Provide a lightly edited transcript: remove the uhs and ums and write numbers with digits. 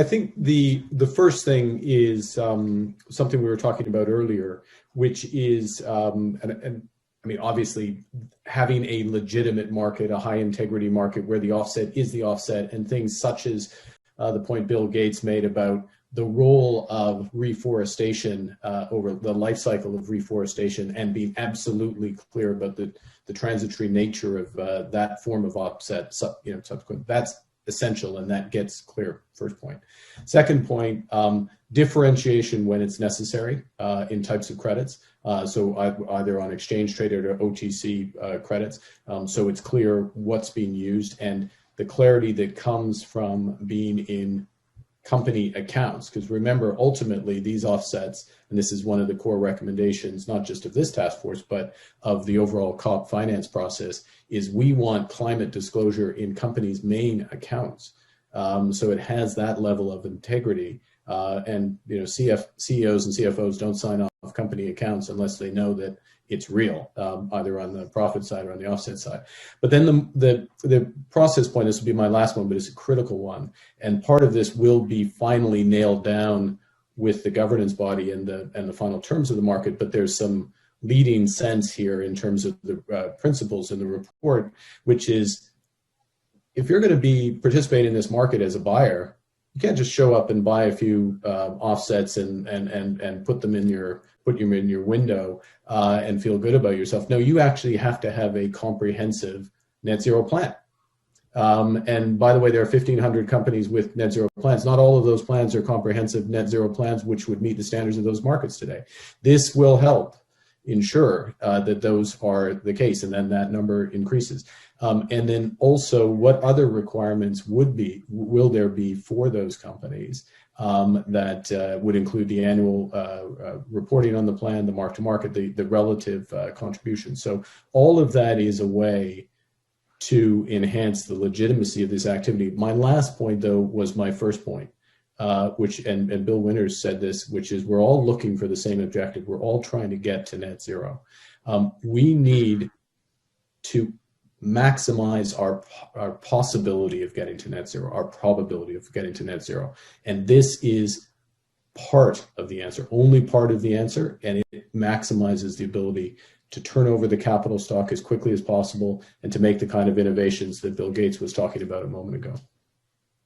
I think the first thing is something we were talking about earlier, which is, and I mean, obviously, having a legitimate market, a high integrity market where the offset is the offset, and things such as the point Bill Gates made about the role of reforestation over the life cycle of reforestation, and being absolutely clear about the transitory nature of that form of offset, subsequent. That's essential, and that gets clear. First point. Second point, differentiation when it's necessary in types of credits. So either on exchange traded or OTC credits. So it's clear what's being used, and the clarity that comes from being in company accounts. Because remember, ultimately, these offsets, and this is one of the core recommendations, not just of this task force, but of the overall COP finance process, is we want climate disclosure in companies' main accounts. So it has that level of integrity. And CEOs and CFOs don't sign off company accounts unless they know that it's real, either on the profit side or on the offset side. But then the process point, this will be my last one, but it's a critical one. And part of this will be finally nailed down with the governance body and the final terms of the market. But there's some leading sense here in terms of the principles in the report, which is, if you're going to be participating in this market as a buyer, you can't just show up and buy a few offsets and put them in your window and feel good about yourself. No, you actually have to have a comprehensive net zero plan. And by the way, there are 1,500 companies with net zero plans. Not all of those plans are comprehensive net zero plans, which would meet the standards of those markets today. This will help ensure that those are the case, and then that number increases. And then also, what other requirements will there be for those companies that would include the annual reporting on the plan, the mark-to-market, the relative contribution. So all of that is a way to enhance the legitimacy of this activity. My last point, though, was my first point, which, and Bill Winters said this, which is we're all looking for the same objective. We're all trying to get to net zero. We need to maximize our possibility of getting to net zero, our probability of getting to net zero. And this is part of the answer, only part of the answer, and it maximizes the ability to turn over the capital stock as quickly as possible and to make the kind of innovations that Bill Gates was talking about a moment ago.